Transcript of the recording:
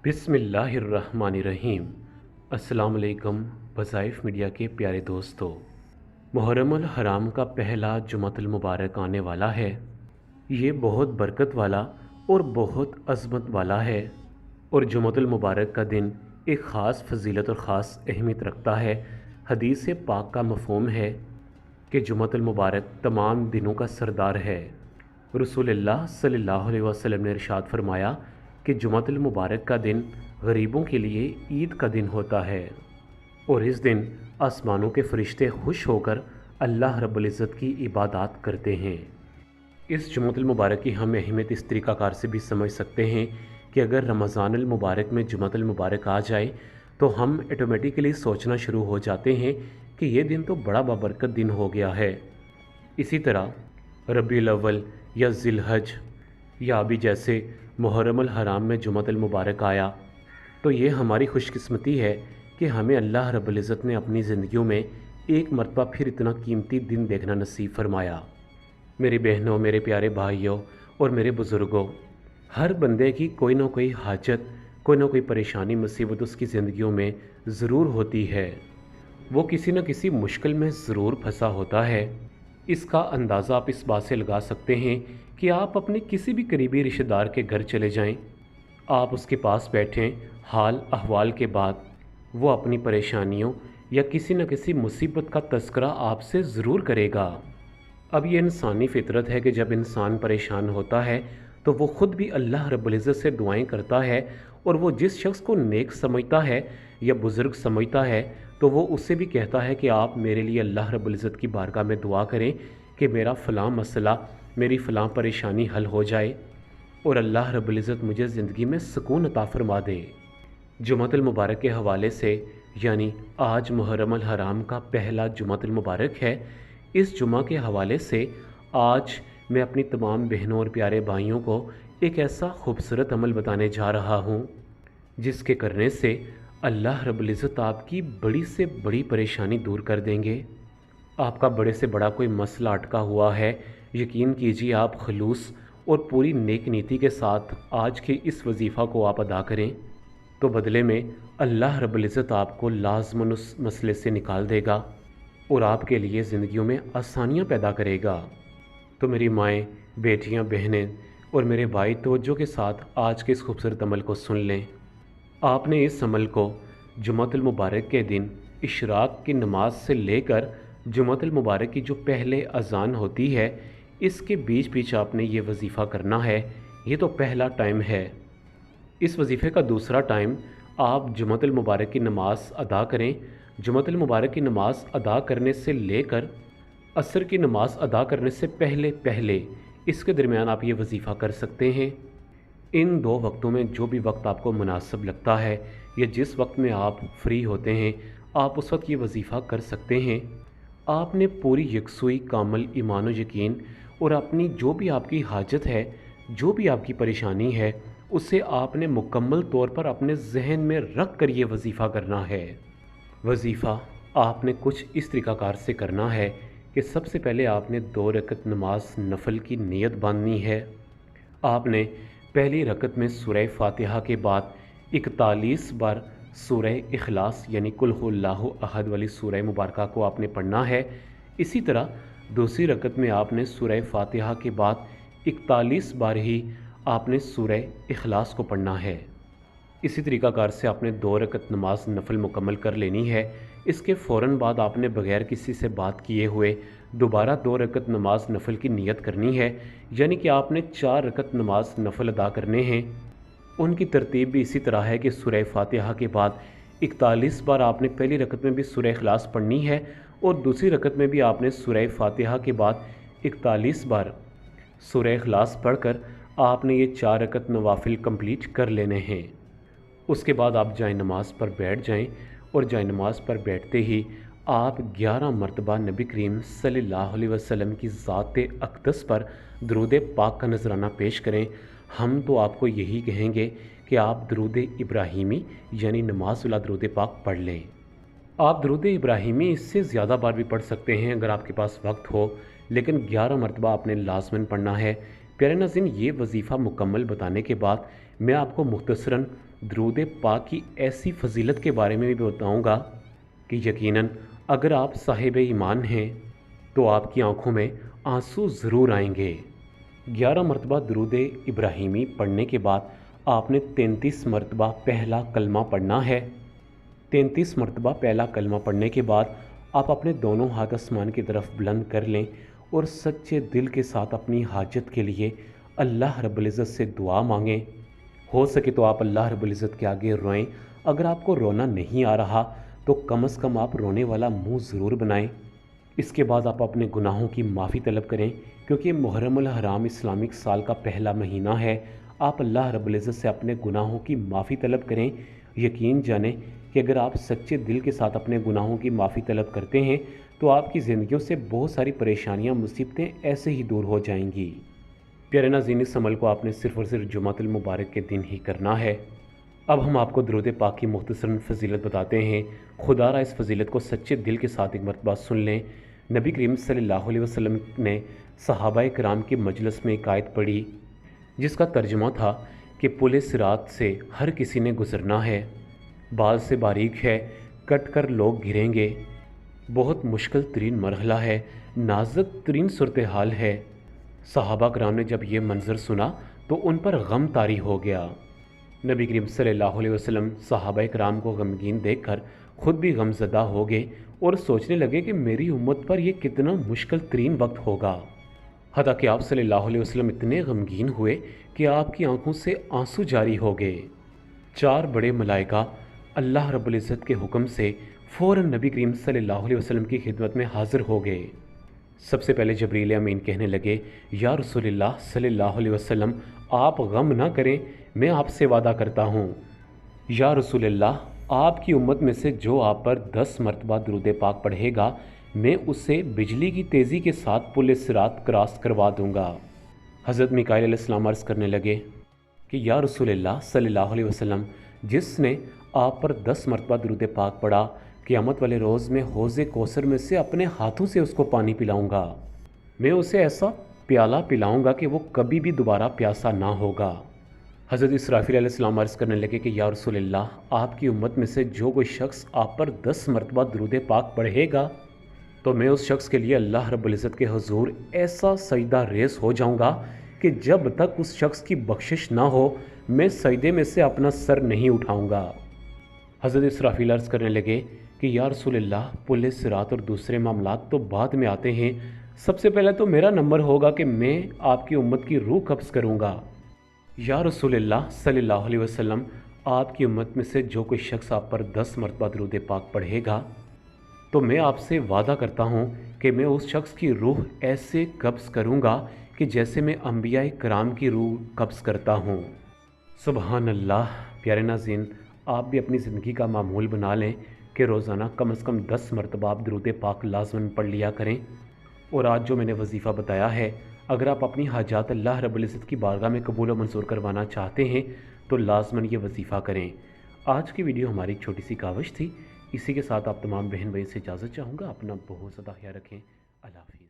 बिस्मिल्लाहिर्रहमानिर्रहीम। अस्सलाम वालेकुम वज़ाइफ मीडिया के प्यारे दोस्तों। मुहर्रमुल हराम का पहला जुमतुल मुबारक आने वाला है। ये बहुत बरकत वाला और बहुत अज़मत वाला है और जुमतुल मुबारक का दिन एक ख़ास फजीलत और ख़ास अहमियत रखता है। हदीस पाक का मफ़हूम है कि जुमतुल मुबारक तमाम दिनों का सरदार है। रसूलुल्लाह सल्लल्लाहु अलैहि वसल्लम ने इरशाद फरमाया कि जुमतुल मुबारक का दिन गरीबों के लिए ईद का दिन होता है और इस दिन आसमानों के फरिश्ते खुश होकर अल्लाह रब्बुल इज़्ज़त की इबादत करते हैं। इस जुमतुल मुबारक की हम अहमियत इस तरीक़ाकार से भी समझ सकते हैं कि अगर रमज़ानुल मुबारक में जुमतुल मुबारक आ जाए तो हम ऑटोमेटिकली सोचना शुरू हो जाते हैं कि ये दिन तो बड़ा बाबरकत दिन हो गया है। इसी तरह रबीउल अव्वल या ज़िलहज या अभी जैसे मुहर्रमुल हराम में जुमतुल मुबारक आया तो ये हमारी खुशकिस्मती है कि हमें अल्लाह रब्बुल इज़्ज़त ने अपनी ज़िंदगियों में एक मरतबा फिर इतना कीमती दिन देखना नसीब फरमाया। मेरी बहनों, मेरे प्यारे भाइयों और मेरे बुज़ुर्गों, हर बंदे की कोई ना कोई हाजत, कोई ना कोई परेशानी, मुसीबत उसकी ज़िंदगियों में ज़रूर होती है। वो किसी न किसी मुश्किल में ज़रूर फंसा होता है। इसका अंदाज़ा आप इस बात से लगा सकते हैं कि आप अपने किसी भी करीबी रिश्तेदार के घर चले जाएं, आप उसके पास बैठें, हाल अहवाल के बाद वो अपनी परेशानियों या किसी न किसी मुसीबत का तज़किरा आपसे ज़रूर करेगा। अब ये इंसानी फ़ितरत है कि जब इंसान परेशान होता है तो वो ख़ुद भी अल्लाह रब्बुल इज़्ज़त से दुआएं करता है और वो जिस शख्स को नेक समझता है या बुज़ुर्ग समझता है तो वो उससे भी कहता है कि आप मेरे लिए अल्लाह रब्बुल इज़्ज़त की बारगाह में दुआ करें कि मेरा फ़लाँ मसला, मेरी फ़लाँ परेशानी हल हो जाए और अल्लाह रब्बुल इज़्ज़त मुझे ज़िंदगी में सुकून अता फ़रमा दे। जुमतुल मुबारक के हवाले से, यानी आज मुहर्रमुल हराम का पहला जुमतुल मुबारक है, इस जुमा के हवाले से आज मैं अपनी तमाम बहनों और प्यारे भाइयों को एक ऐसा खूबसूरत अमल बताने जा रहा हूँ जिसके करने से अल्लाह रब्बुल इज़्ज़त आपकी बड़ी से बड़ी परेशानी दूर कर देंगे। आपका बड़े से बड़ा कोई मसला अटका हुआ है, यकीन कीजिए आप खलूस और पूरी नेक नीति के साथ आज के इस वजीफ़ा को आप अदा करें तो बदले में अल्लाह रब्बुल इज़्ज़त आपको लाज़मन उस मसले से निकाल देगा और आपके लिए ज़िंदगियों में आसानियाँ पैदा करेगा। तो मेरी माएँ, बेटियाँ, बहनें और मेरे भाई तवज्जो के साथ आज के इस खूबसूरत अमल को सुन लें। आपने इस अमल को जुमतुल मुबारक के दिन इशराक की नमाज से लेकर जुमतुल मुबारक की जो पहले अज़ान होती है इसके बीच बीच आपने ये वजीफ़ा करना है। ये तो पहला टाइम है। इस वजीफ़े का दूसरा टाइम आप जुमतुल मुबारक की नमाज अदा करें। जुमतुल मुबारक की नमाज अदा करने से लेकर असर की नमाज अदा करने से पहले पहले इसके दरमियान आप ये वजीफ़ा कर सकते हैं। इन दो वक्तों में जो भी वक्त आपको मुनासिब लगता है या जिस वक्त में आप फ्री होते हैं आप उस वक्त ये वजीफ़ा कर सकते हैं। आपने पूरी यकसुई, कामिल ईमान और यकीन और अपनी जो भी आपकी हाजत है, जो भी आपकी परेशानी है, उसे आपने मुकम्मल तौर पर अपने जहन में रख कर ये वजीफ़ा करना है। वजीफ़ा आपने कुछ इस तरीक़ाकार से करना है कि सबसे पहले आपने 2 रकत नमाज नफल की नीयत बांधनी है। आपने पहली रकत में सूरह फातिहा के बाद 41 बार सूरह इखलास यानी कुल हुवल्लाहु अहद वाली सूरह मुबारका को आपने पढ़ना है। इसी तरह दूसरी रकत में आपने सूरह फातिहा के बाद 41 बार ही आपने सूरह इखलास को पढ़ना है। इसी तरीक़ाकार से आपने 2 रकत नमाज नफल मुकम्मल कर लेनी है। इसके फ़ौरन बाद आपने बग़ैर किसी से बात किए हुए दोबारा 2 रकत नमाज नफल की नीयत करनी है, यानी कि आपने 4 रकत नमाज नफल अदा करने हैं। उनकी तरतीब भी इसी तरह है कि सूरह फातिहा के बाद 41 बार आपने पहली रकत में भी सूरह इखलास पढ़नी है और दूसरी रकत में भी आपने सूरह फातिहा के बाद 41 बार सूरह इखलास पढ़कर आपने ये 4 रकत नवाफिल कंप्लीट कर लेने हैं। उसके बाद आप जाए नमाज पर बैठ जाएं और जाए नमाज पर बैठते ही आप 11 मरतबा नबी करीम सल्लल्लाहु अलैहि वसल्लम की ज़ात अक़दस पर दरूद पाक का नजराना पेश करें। हम तो आपको यही कहेंगे कि आप दरूद इब्राहीमी यानी नमाज वाला दरूद पाक पढ़ लें। आप दरूद इब्राहीमी इससे ज़्यादा बार भी पढ़ सकते हैं अगर आपके पास वक्त हो, लेकिन 11 मरतबा आपने लाज़मन पढ़ना है। प्यारे नाज़रीन, ये वजीफ़ा मुकम्मल बताने के बाद मैं आपको मुख्तसरन درود پاک کی ایسی فضیلت کے بارے میں بھی بتاؤں گا کہ یقیناً اگر آپ صاحب ایمان ہیں تو آپ کی آنکھوں میں آنسو ضرور آئیں گے۔ 11 مرتبہ درود ابراہیمی پڑھنے کے بعد آپ نے 33 مرتبہ پہلا کلمہ پڑھنا ہے۔ 33 مرتبہ پہلا کلمہ پڑھنے کے بعد آپ اپنے دونوں ہاتھ آسمان کی طرف بلند کر لیں اور سچے دل کے ساتھ اپنی حاجت کے لیے اللہ رب العزت سے دعا مانگیں۔ ہو سکے تو آپ اللہ رب العزت کے آگے روئیں، اگر آپ کو رونا نہیں آ رہا تو کم از کم آپ رونے والا منہ ضرور بنائیں۔ اس کے بعد آپ اپنے گناہوں کی معافی طلب کریں، کیونکہ محرم الحرام اسلامک سال کا پہلا مہینہ ہے۔ آپ اللہ رب العزت سے اپنے گناہوں کی معافی طلب کریں۔ یقین جانیں کہ اگر آپ سچے دل کے ساتھ اپنے گناہوں کی معافی طلب کرتے ہیں تو آپ کی زندگیوں سے بہت ساری پریشانیاں مصیبتیں ایسے ہی دور ہو جائیں گی۔ پیارے ناظرین، اس عمل کو آپ نے صرف اور صرف جمعۃ المبارک کے دن ہی کرنا ہے۔ اب ہم آپ کو درود پاک کی مختصراً فضیلت بتاتے ہیں۔ خدا را اس فضیلت کو سچے دل کے ساتھ ایک مرتبہ سن لیں۔ نبی کریم صلی اللہ علیہ وسلم نے صحابہ کرام کی مجلس میں ایک آیت پڑھی جس کا ترجمہ تھا کہ پل صراط سے ہر کسی نے گزرنا ہے، بال سے باریک ہے، کٹ کر لوگ گریں گے، بہت مشکل ترین مرحلہ ہے، نازک ترین صورتحال ہے۔ صحابہ کرام نے جب یہ منظر سنا تو ان پر غم طاری ہو گیا۔ نبی کریم صلی اللہ علیہ وسلم صحابہ کرام کو غمگین دیکھ کر خود بھی غم زدہ ہو گئے اور سوچنے لگے کہ میری امت پر یہ کتنا مشکل ترین وقت ہوگا۔ حتیٰ کہ آپ صلی اللہ علیہ وسلم اتنے غمگین ہوئے کہ آپ کی آنکھوں سے آنسو جاری ہو گئے۔ 4 بڑے ملائکہ اللہ رب العزت کے حکم سے فوراً نبی کریم صلی اللہ علیہ وسلم کی خدمت میں حاضر ہو گئے۔ سب سے پہلے جبریل امین کہنے لگے، یا رسول اللہ صلی اللہ علیہ وسلم، آپ غم نہ کریں، میں آپ سے وعدہ کرتا ہوں، یا رسول اللہ، آپ کی امت میں سے جو آپ پر 10 مرتبہ درود پاک پڑھے گا میں اسے بجلی کی تیزی کے ساتھ پل صراط کراس کروا دوں گا۔ حضرت میکائیل علیہ السلام عرض کرنے لگے کہ یا رسول اللہ صلی اللہ علیہ وسلم، جس نے آپ پر 10 مرتبہ درود پاک پڑھا، قیامت والے روز میں حوض کوثر میں سے اپنے ہاتھوں سے اس کو پانی پلاؤں گا، میں اسے ایسا پیالہ پلاؤں گا کہ وہ کبھی بھی دوبارہ پیاسا نہ ہوگا۔ حضرت اسرافیل علیہ السلام عرض کرنے لگے کہ یا رسول اللہ، آپ کی امت میں سے جو کوئی شخص آپ پر 10 مرتبہ درود پاک پڑھے گا تو میں اس شخص کے لیے اللہ رب العزت کے حضور ایسا سجدہ ریز ہو جاؤں گا کہ جب تک اس شخص کی بخشش نہ ہو میں سجدے میں سے اپنا سر نہیں اٹھاؤں گا۔ حضرت اسرافیل عرض کرنے لگے کہ یا رسول اللہ، پل صراط اور دوسرے معاملات تو بعد میں آتے ہیں، سب سے پہلے تو میرا نمبر ہوگا کہ میں آپ کی امت کی روح قبض کروں گا۔ یا رسول اللہ صلی اللہ علیہ وسلم، آپ کی امت میں سے جو کوئی شخص آپ پر 10 مرتبہ درود پاک پڑھے گا تو میں آپ سے وعدہ کرتا ہوں کہ میں اس شخص کی روح ایسے قبض کروں گا کہ جیسے میں انبیاء کرام کی روح قبض کرتا ہوں۔ سبحان اللہ۔ پیارے ناظرین، آپ بھی اپنی زندگی کا معمول بنا لیں کہ روزانہ کم از کم 10 مرتبہ آپ درود پاک لازماً پڑھ لیا کریں۔ اور آج جو میں نے وظیفہ بتایا ہے، اگر آپ اپنی حاجات اللہ رب العزت کی بارگاہ میں قبول و منظور کروانا چاہتے ہیں تو لازماً یہ وظیفہ کریں۔ آج کی ویڈیو ہماری ایک چھوٹی سی کاوش تھی، اسی کے ساتھ آپ تمام بہن بھائی سے اجازت چاہوں گا۔ اپنا بہت زیادہ خیال رکھیں۔ اللہ حافظ۔